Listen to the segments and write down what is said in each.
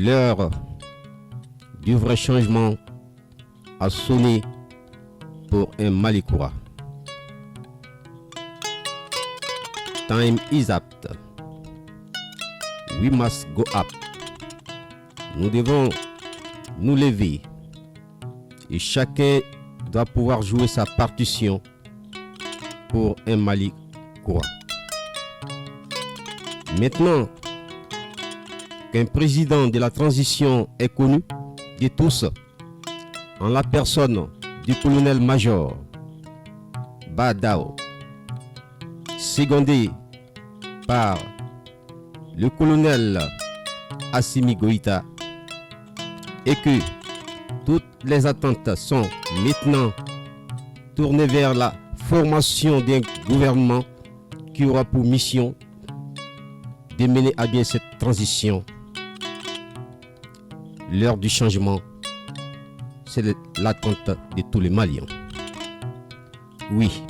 L'heure du vrai changement a sonné pour un Malikoura. Time is up. We must go up. Nous devons nous lever et chacun doit pouvoir jouer sa partition pour un Malikoura. Maintenant qu'un président de la transition est connu de tous, en la personne du colonel-major Badiao, secondé par le colonel Assimi Goïta, et que toutes les attentes sont maintenant tournées vers la formation d'un gouvernement qui aura pour mission de mener à bien cette transition. L'heure du changement, c'est l'attente de tous les Maliens. Oui.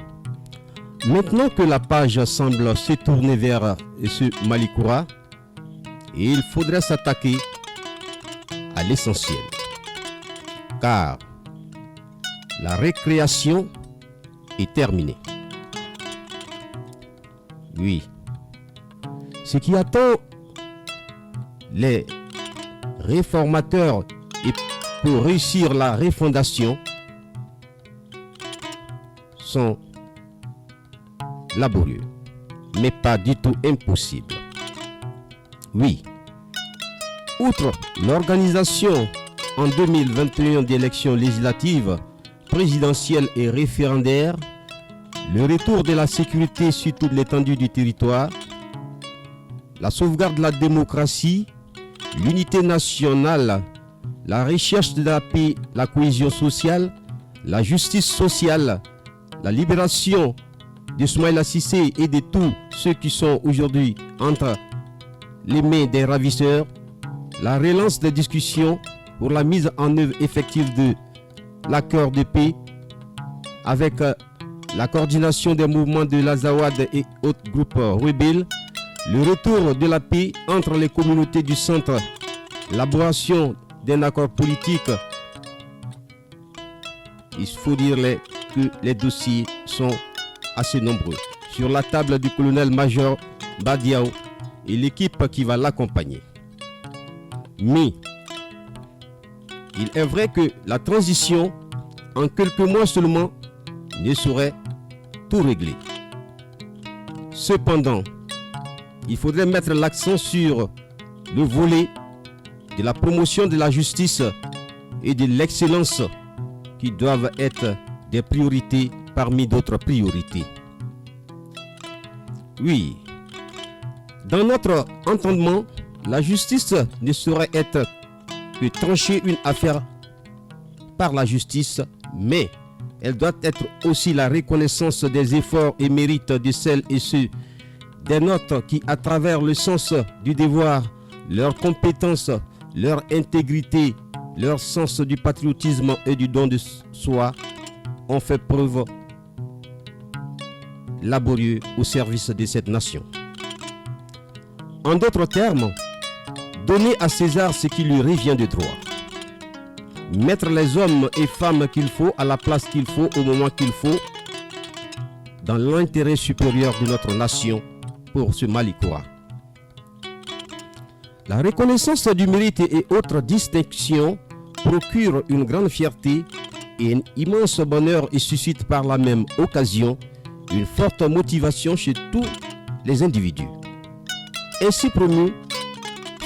Maintenant que la page semble se tourner vers ce Malikoura, il faudrait s'attaquer à l'essentiel. Car la récréation est terminée. Oui. Ce qui attend les réformateurs et pour réussir la refondation sont laborieux, mais pas du tout impossible. Oui. Outre l'organisation en 2021 d'élections législatives, présidentielles et référendaires, le retour de la sécurité sur toute l'étendue du territoire, la sauvegarde de la démocratie, l'unité nationale, la recherche de la paix, la cohésion sociale, la justice sociale, la libération de Soumaïla Cissé et de tous ceux qui sont aujourd'hui entre les mains des ravisseurs, la relance des discussions pour la mise en œuvre effective de l'accord de paix avec la coordination des mouvements de l'Azawad et autres groupes rebelles, le retour de la paix entre les communautés du centre, l'élaboration d'un accord politique. Il faut dire que les dossiers sont assez nombreux sur la table du colonel-major Badiao et l'équipe qui va l'accompagner. Mais il est vrai que la transition, en quelques mois seulement, ne saurait tout régler. Cependant, il faudrait mettre l'accent sur le volet de la promotion de la justice et de l'excellence qui doivent être des priorités parmi d'autres priorités. Oui, dans notre entendement, la justice ne saurait être que trancher une affaire par la justice, mais elle doit être aussi la reconnaissance des efforts et mérites de celles et ceux des nôtres qui, à travers le sens du devoir, leur compétence, leur intégrité, leur sens du patriotisme et du don de soi, ont fait preuve laborieux au service de cette nation. En d'autres termes, donner à César ce qui lui revient de droit. Mettre les hommes et femmes qu'il faut à la place qu'il faut au moment qu'il faut, dans l'intérêt supérieur de notre nation pour ce Malikoura. La reconnaissance du mérite et autres distinctions procure une grande fierté et un immense bonheur et suscite par la même occasion une forte motivation chez tous les individus. Ainsi promu,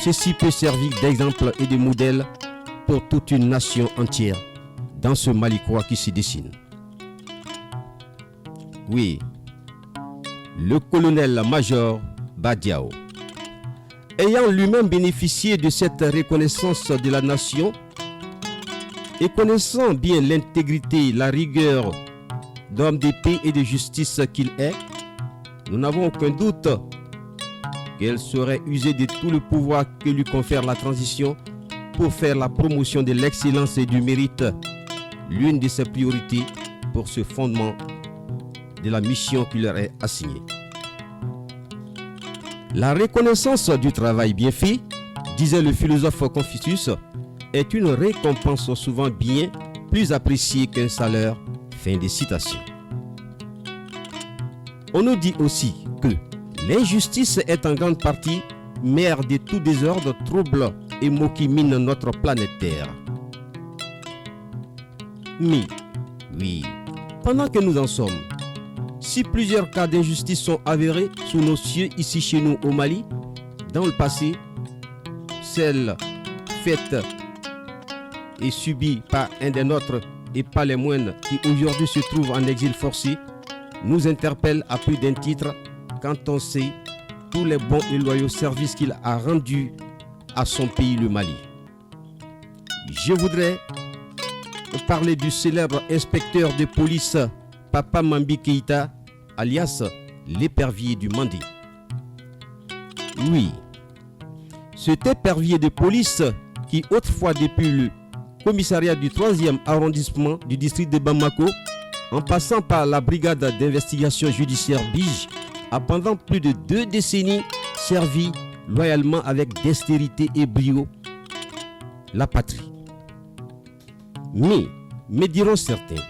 ceci peut servir d'exemple et de modèle pour toute une nation entière dans ce Malikoura qui se dessine. Oui, le colonel-major Badiao, ayant lui-même bénéficié de cette reconnaissance de la nation et connaissant bien l'intégrité, la rigueur d'homme de paix et de justice qu'il est, nous n'avons aucun doute qu'elle saurait user de tout le pouvoir que lui confère la transition pour faire la promotion de l'excellence et du mérite, l'une de ses priorités pour ce fondement de la mission qui leur est assignée. La reconnaissance du travail bien fait disait le philosophe Confucius, est une récompense souvent bien plus appréciée qu'un salaire. Fin de citation. On nous dit aussi que l'injustice est en grande partie mère de tout désordre, trouble et maux qui minent notre planète Terre. Mais, oui, pendant que nous en sommes, si plusieurs cas d'injustice sont avérés sous nos cieux ici chez nous au Mali, dans le passé, celles faites et subies par un des nôtres et pas les moindres qui aujourd'hui se trouvent en exil forcé, nous interpellent à plus d'un titre quand on sait tous les bons et loyaux services qu'il a rendus à son pays, le Mali. Je voudrais parler du célèbre inspecteur de police Papa Mambi Keïta, alias l'épervier du Mandé. Oui, cet épervier de police qui autrefois depuis le commissariat du 3e arrondissement du district de Bamako, en passant par la brigade d'investigation judiciaire BIJ, a pendant plus de 2 décennies servi loyalement avec dextérité et brio la patrie. Mais diront certains,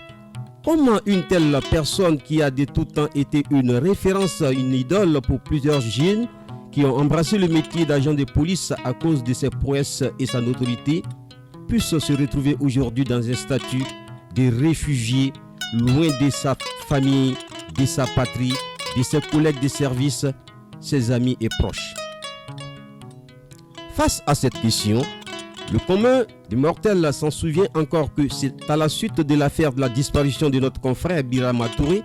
comment une telle personne qui a de tout temps été une référence, une idole pour plusieurs jeunes qui ont embrassé le métier d'agent de police à cause de ses prouesses et sa notoriété, puisse se retrouver aujourd'hui dans un statut de réfugié, loin de sa famille, de sa patrie, de ses collègues de service, ses amis et proches. Face à cette question, le commun des mortels s'en souvient encore que c'est à la suite de l'affaire de la disparition de notre confrère Birama Touré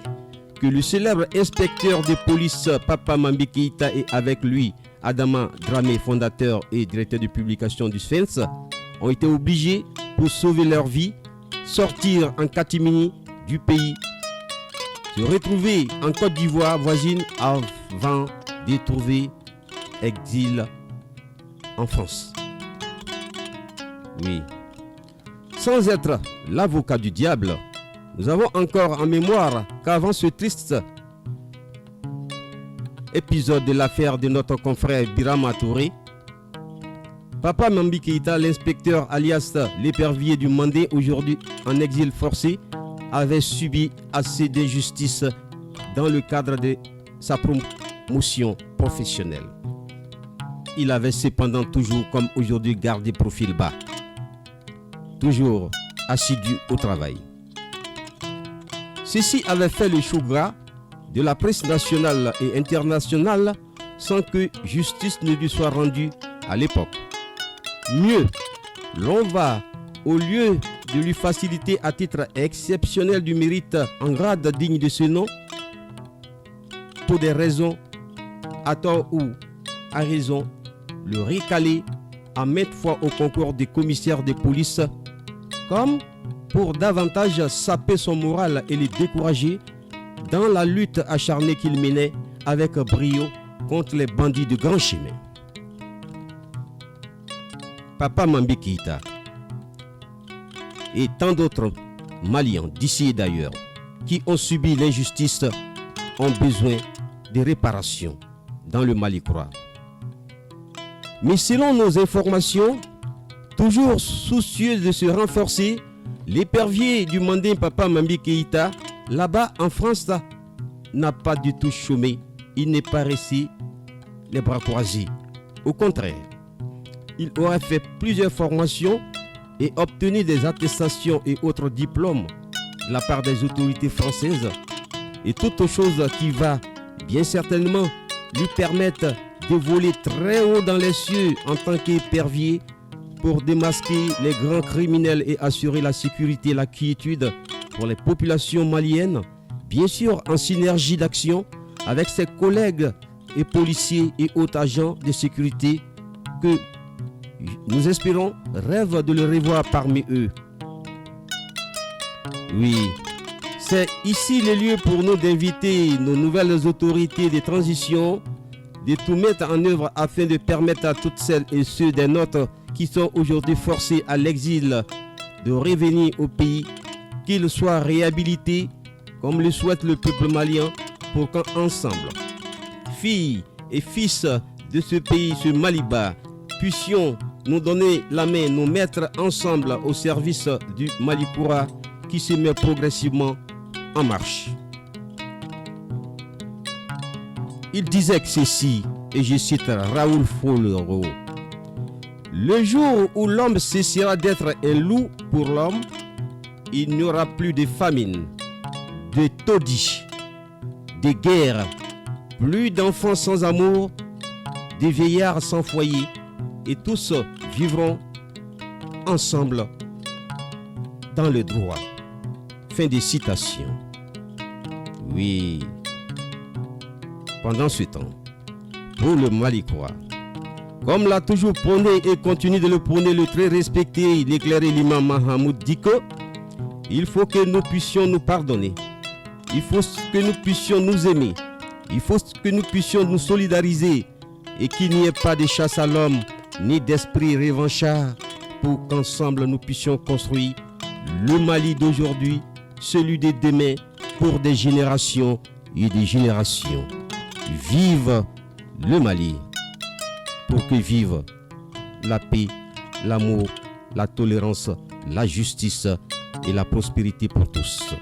que le célèbre inspecteur de police Papa Mambi Keïta et avec lui Adama Dramé, fondateur et directeur de publication du Sphinx, ont été obligés, pour sauver leur vie, sortir en catimini du pays, se retrouver en Côte d'Ivoire voisine avant de trouver exil en France. Oui. Sans être l'avocat du diable, nous avons encore en mémoire qu'avant ce triste épisode de l'affaire de notre confrère Birama Touré, Papa Mambi Keïta, l'inspecteur alias l'épervier du Mandé, aujourd'hui en exil forcé, avait subi assez d'injustice dans le cadre de sa promotion professionnelle. Il avait cependant toujours comme aujourd'hui gardé profil bas, toujours assidu au travail. Ceci avait fait le chou gras de la presse nationale et internationale sans que justice ne lui soit rendue à l'époque. Mieux, l'on va, au lieu de lui faciliter à titre exceptionnel du mérite en grade digne de ce nom, pour des raisons, à tort ou à raison, le récaler à maintes fois au concours des commissaires de police, comme pour davantage saper son moral et le décourager dans la lutte acharnée qu'il menait avec brio contre les bandits de grand chemin. Papa Mambi Keïta et tant d'autres Maliens d'ici et d'ailleurs qui ont subi l'injustice ont besoin de réparation dans le Mali croix. Mais selon nos informations, toujours soucieux de se renforcer, l'épervier du Mandé Papa Mambi Keïta, là-bas en France, n'a pas du tout chômé. Il n'est pas resté les bras croisés. Au contraire, il aurait fait plusieurs formations et obtenu des attestations et autres diplômes de la part des autorités françaises et toute chose qui va bien certainement lui permettre de voler très haut dans les cieux en tant qu'épervier pour démasquer les grands criminels et assurer la sécurité et la quiétude pour les populations maliennes, bien sûr en synergie d'action avec ses collègues et policiers et autres agents de sécurité que nous espérons rêvent de le revoir parmi eux. Oui, c'est ici le lieu pour nous d'inviter nos nouvelles autorités de transition de tout mettre en œuvre afin de permettre à toutes celles et ceux des nôtres qui sont aujourd'hui forcés à l'exil de revenir au pays, qu'ils soient réhabilités comme le souhaite le peuple malien pour qu'ensemble, filles et fils de ce pays, ce Maliba, puissions nous donner la main, nous mettre ensemble au service du Malikoura qui se met progressivement en marche. Il disait que ceci, et je cite Raoul Folero, le jour où l'homme cessera d'être un loup pour l'homme, il n'y aura plus de famine, de taudis, de guerres, plus d'enfants sans amour, de vieillards sans foyer, et tous vivront ensemble dans le droit. Fin de citation. Oui. Pendant ce temps, pour le Malikoura, comme l'a toujours prôné et continue de le prôner le très respecté, l'éclairé l'imam Mahamoud Diko, il faut que nous puissions nous pardonner. Il faut que nous puissions nous aimer. Il faut que nous puissions nous solidariser et qu'il n'y ait pas de chasse à l'homme ni d'esprit revanchard pour qu'ensemble nous puissions construire le Mali d'aujourd'hui, celui de demain pour des générations et des générations. Vive le Mali pour que vive la paix, l'amour, la tolérance, la justice et la prospérité pour tous.